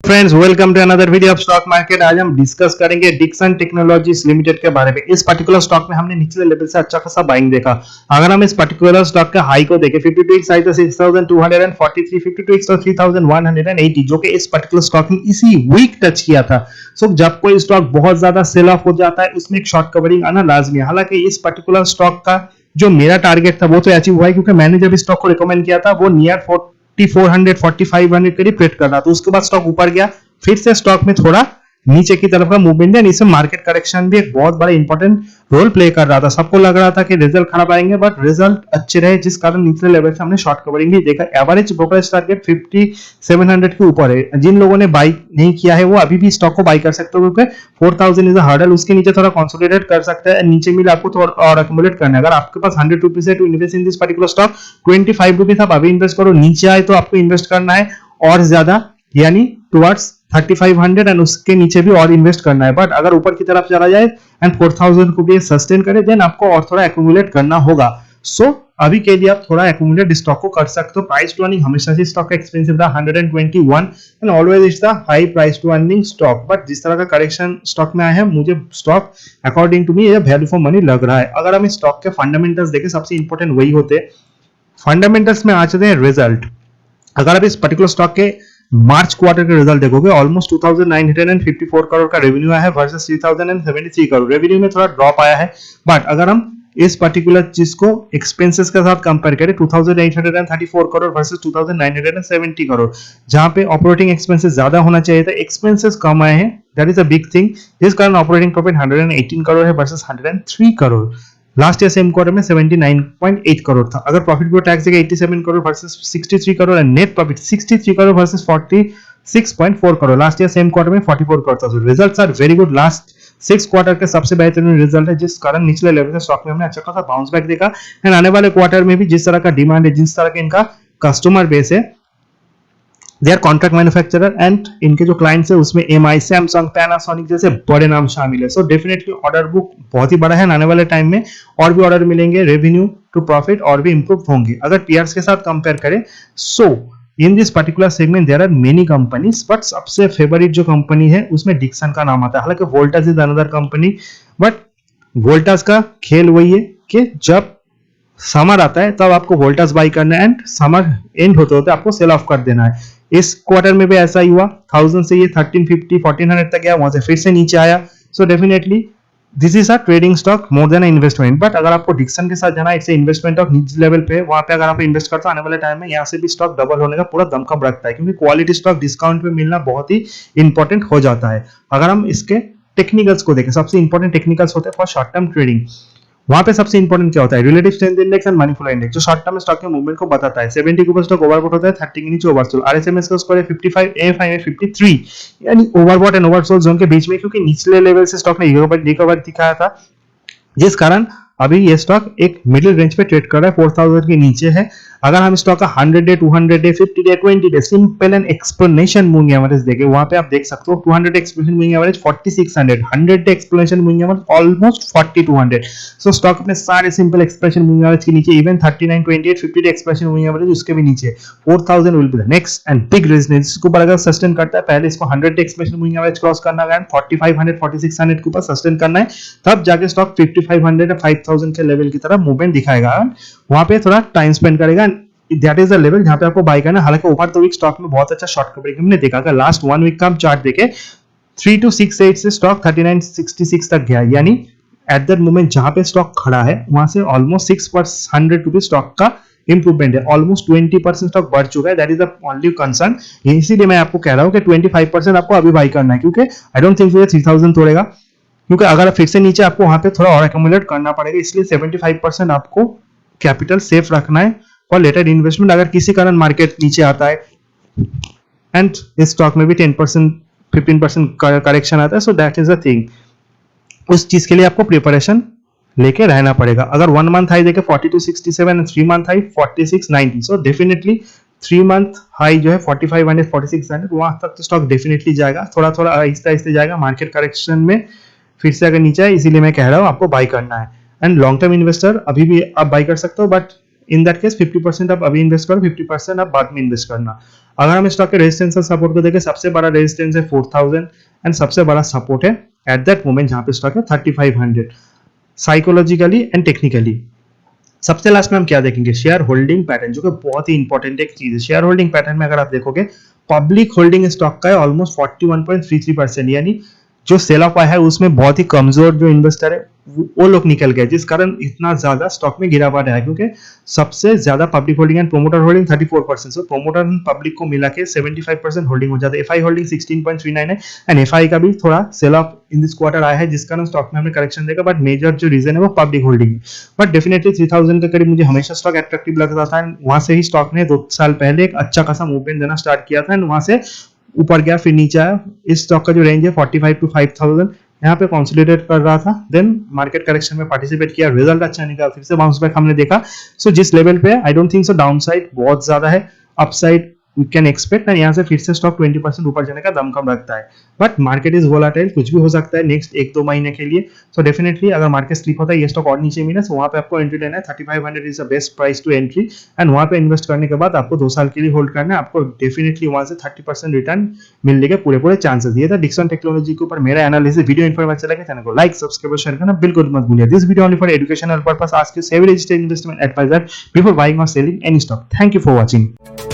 Friends, welcome to another video of stock market. आज हम discuss करेंगे डिक्सन टेक्नोलॉजीज लिमिटेड के बारे में। इस पर्टिकुलर स्टॉक में हमने निचले लेवल से अच्छा खासा बाइंग देखा। अगर हम इस पर्टिकुलर स्टॉक का हाई को देखें, 52 एक्स हाई था 6243, 52 एक्स था 3180, जो कि इस पर्टिकुलर स्टॉक ने इसी वीक टच किया था। सो जब कोई स्टॉक बहुत ज्यादा सेल ऑफ हो जाता है, उसमें एक शॉर्ट कवरिंग आना लाजमी है। हालांकि इस पर्टिकुलर स्टॉक का जो मेरा टारगेट था वो तो अचीव हुआ है, क्योंकि मैंने जब इस स्टॉक को रिकमेंड किया था वो नियर 4400 4500 करीब ट्रेड कर रहा था। उसके बाद स्टॉक ऊपर गया, फिर से स्टॉक में थोड़ा नीचे की तरफ का मूवमेंट है। इसमें मार्केट करेक्शन भी एक बहुत बड़ा इंपॉर्टेंट रोल प्ले कर रहा था। सबको लग रहा था कि रिजल्ट खराब आएंगे, बट रिजल्ट अच्छे रहे, जिस कारण निचले लेवल से हमने शॉर्ट कवरिंग भी देखा। एवरेज ब्रोकरेज टारगेट 5700 के ऊपर है। जिन लोगों ने बाई नहीं किया है वो अभी भी स्टॉक को बाई कर सकते हो, क्योंकि 4000 इज अ हर्डल। उसके नीचे थोड़ा कंसोलिडेट कर सकते हैं, नीचे मिले आपको थोड़ा और अक्यूमुलेट करना है। अगर आपके पास 100 रुपीज है to invest in this particular stock, 25 rupees आप अभी इन्वेस्ट करो। नीचे आए तो आपको इन्वेस्ट करना है और ज्यादा, यानी टुवर्ड्स 3500 एंड उसके नीचे भी और इन्वेस्ट करना है। बट अगर ऊपर की तरफ चला जाए एंड 4000 को भी सस्टेन करे, देन आपको और थोड़ा एक्यूमुलेट करना होगा। सो अभी के लिए आप थोड़ा एक्यूमुलेट स्टॉक को कर सकते हो। प्राइस टू अर्निंग हमेशा से स्टॉक का एक्सपेंसिव था 121 and always is the high price to earning stock. But जिस तरह का करेक्शन स्टॉक में आया है, मुझे स्टॉक अकॉर्डिंग टू मी ये वैल्यू फॉर मनी लग रहा है। अगर हम इस स्टॉक के फंडामेंटल्स देखें, सबसे इंपॉर्टेंट वही होते हैं। फंडामेंटल्स में आ जाते हैं रिजल्ट। अगर आप इस पर्टिकुलर स्टॉक के मार्च क्वार्टर के रिजल्ट देखोगे, ऑलमोस्ट 2954 करोड़ का रेवेन्यू आया है वर्सेस 3073 करोड़। रेवेन्यू में थोड़ा ड्रॉप आया है, बट अगर हम इस पर्टिकुलर चीज को एक्सपेंसेस के साथ कंपेयर करें, 2834 करोड़ वर्सेस 2970 करोड़, जहां पे ऑपरेटिंग एक्सपेंसेस ज्यादा होना चाहिए था, एक्सपेंसेस कम आए हैं। That is a big thing, जिस कारण ऑपरेटिंग प्रॉफिट 118 करोड़ है versus 103 crore. Last year same quarter में 79.8 करोड़ था। अगर प्रॉफिट बिफोर टैक्स देगा 87 crore versus 63 crore and net profit 63 crore versus 46.4 crore. Last year same quarter में 44 करोड़ था। Results are very good. Last 6 quarter के सबसे बेहतरीन रिजल्ट है, जिस कारण निचले लेवल के स्टॉक में हमने अच्छा खासा बाउंस बैक देखा। एंड आने वाले क्वार्टर में भी जिस तरह का डिमांड है, जिस तरह का इनका कस्टमर बेस है, they are contract manufacturer and इनके जो क्लाइंट्स है उसमें एमआई, सैमसंग, पैनासोनिक जैसे बड़े नाम शामिल है। सो डेफिनेटली ऑर्डर बुक बहुत ही बड़ा है। आने वाले टाइम में और भी ऑर्डर मिलेंगे, रेवेन्यू टू प्रॉफिट और भी इंप्रूव होंगे। अगर पीयर्स के साथ कंपेयर करें, so in this particular segment there are many companies, but सबसे फेवरेट जो कंपनी है उसमें डिक्सन का नाम आता है। हालांकि Voltas is another company, but Voltas का खेल वही है कि जब समर आता है तब आपको वोल्टास बाई करना है एंड समर एंड होते होते आपको सेल ऑफ कर देना है। इस क्वार्टर में भी ऐसा ही हुआ। 1000 से ये 1350 1400 तक गया, वहां से फिर से नीचे आया। So definitely this is a trading stock more than investment. But अगर आपको डिक्सन के साथ जाना है, इट्स इन्वेस्टमेंट ऑफ निजी लेवल पे, वहां पे अगर आप इन्वेस्ट करते हो आने वाले टाइम में यहाँ से भी स्टॉक डबल होने का पूरा दमखम रखता है, क्योंकि क्वालिटी स्टॉक डिस्काउंट पे मिलना बहुत ही इंपॉर्टेंट हो जाता है। अगर हम इसके टेक्निकल्स को देखें, सबसे इंपॉर्टेंट टेक्निकल्स होते हैं फॉर शॉर्ट टर्म ट्रेडिंग। वहां पे सबसे इंपॉर्टेंट क्या होता है? Relative strength index and money flow index, जो शॉर्ट टर्म स्टॉक के मूवमेंट को बताता है। 70 के ऊपर स्टॉक ओवरबॉट होता है, 30 के नीचे ओवरसोल्ड। आरएसएमएस का स्कोर है 55, एएफआई में 53, यानी ओवरबॉट एंड ओवरसोल्ड जोन के बीच में, क्योंकि निचले लेवल से स्टॉक ने रिकवर दिखाया था, जिस कारण अभी ये स्टॉक एक मिडिल रेंज पे ट्रेड कर रहा है, 4000 के नीचे है। अगर हम स्टॉक का 100 day 200 day 50 day 20 day simple and explanation moving average देखें, वहां पे आप देख सकते हो 200 explanation moving average 4600, 100 day explanation moving average almost 4200। सो स्टॉक अपने सारे सिंपल एक्सप्रेशन मूविंग एवरेज के नीचे, even 3928 50 day explanation moving average उसके भी नीचे। 4000 will be the next and big resistance. इसको ऊपर अगर सस्टेन करता है, पहले इसको 100 day explanation moving average cross करना है, 4500 4600 के ऊपर सस्टेन करना है, तब जाके स्टॉक 5500 या 5000 के लेवल की तरफ मूवमेंट दिखाएगा। वहां पे थोड़ा टाइम स्पेंड करेगा। दैट इज द लेवल जहां पे आपको बाय करना है। हालांकि ओवर द वीक स्टॉक में बहुत अच्छा शॉर्ट कवरिंग हमने देखा। अगर लास्ट 1 वीक का हम चार्ट देखें, 3268 से स्टॉक 3966 तक गया, यानी एट दैट मोमेंट जहां पे स्टॉक खड़ा है वहां से ऑलमोस्ट 6% रुपीज स्टॉक का इंप्रूवमेंट है। ऑलमोस्ट 20% स्टॉक बढ़ चुका है। That is the only concern. इसीलिए मैं आपको कह रहा हूं कि 25% आपको अभी बाय करना है, क्योंकि आई डोंट थिंक 3000 तोड़ेगा, क्योंकि अगर फिर से नीचे आपको वहां पे थोड़ा और एक्यूमुलेट करना पड़ेगा। इसलिए 75% आपको कैपिटल सेफ रखना है फॉर लेटर इन्वेस्टमेंट। अगर किसी कारण मार्केट नीचे आता है एंड इस स्टॉक में भी 10% 15% करेक्शन आता है, so that is a thing. उस चीज के लिए आपको प्रिपरेशन लेके रहना पड़ेगा। अगर 1 मंथ हाई देखे 4267 and 3 month high 4690, so definitely 3 month high जो है 4500 4600, वहां तक तो स्टॉक डेफिनेटली जाएगा। थोड़ा थोड़ा आहिस्ते आहिस्ते जाएगा। मार्केट करेक्शन में फिर से अगर नीचे है, इसीलिए मैं कह रहा हूं आपको बाय करना है। एंड लॉन्ग टर्म इन्वेस्टर अभी भी आप बाय कर सकते हो, बट इन दैट केस 50% आप अभी इन्वेस्ट करो, 50% आप बाद में इन्वेस्ट करना। अगर हम स्टॉक के रेजिस्टेंस और सपोर्ट को देखें, सबसे बड़ा रेजिस्टेंस है 4000 एंड सबसे बड़ा सपोर्ट है एट दैट मोमेंट जहां पे स्टॉक है 3500 साइकोलॉजिकली एंड टेक्निकली। सबसे लास्ट में हम क्या देखेंगे, शेयर होल्डिंग पैटर्न, जो कि बहुत ही इंपॉर्टेंट एक चीज है। शेयर होल्डिंग पैटर्न में अगर आप देखोगे, पब्लिक होल्डिंग स्टॉक का है ऑलमोस्ट 41.33%, यानी जो सेल ऑफ आया है उसमें बहुत ही कमजोर जो इन्वेस्टर है वो लोग निकल गए, जिस कारण इतना ज्यादा स्टॉक में गिरावट है। क्योंकि सबसे ज्यादा public holding and promoter holding 34%, so promoter and public को मिला के 75% होल्डिंग हो जाता है। एफआई होल्डिंग 16.39 है एंड एफआई का भी थोड़ा sell off in this quarter आया है, जिस कारण स्टॉक में हमें करेक्शन देगा, बट मेजर जो रीजन है वो पब्लिक होल्डिंग है। बट डेफिनेटली 3000 के करीब मुझे हमेशा स्टॉक अट्रैक्टिव लगता था एंड वहां से ही स्टॉक ने 2 साल पहले एक अच्छा खासा मूवमेंट देना स्टार्ट किया था एंड वहां से ऊपर गया फिर नीचे आया। इस स्टॉक का जो रेंज है 45 to 5000 यहाँ पे कंसोलिडेट कर रहा था, देन मार्केट करेक्शन में पार्टिसिपेट किया, रिजल्ट अच्छा निकला, फिर से बाउंस बैक हमने देखा। सो जिस लेवल पे I don't think so downside बहुत ज्यादा है, upside we can expect and यहाँ से फिर से स्टॉक 20% ऊपर जाने का दमखम रखता है। बट मार्केट इज वोलाटाइल, कुछ भी हो सकता है नेक्स्ट 1-2 महीने के लिए। सो डेफिनेटली अगर मार्केट स्लिप होता है, ये स्टॉक और नीचे मिले, सो वहां पे आपको एंट्री लेना है। 3500 is the best price to entry and वहां पे इन्वेस्ट करने के बाद आपको 2 साल के लिए होल्ड करना है। आपको डेफिनेटली वहां से 30% रिटर्न मिलने के पूरे चांसेस। ये था डिक्सन टेक्नोलॉजी के ऊपर मेरा एनालिसिस। वीडियो इन्फॉर्मेशन लगे चैनल को लाइक, सब्सक्राइब और शेयर करना बिल्कुल मत भूलिए। This video only for educational purpose. Ask your SEBI registered investment advisor before buying और selling any stock. Thank you for watching.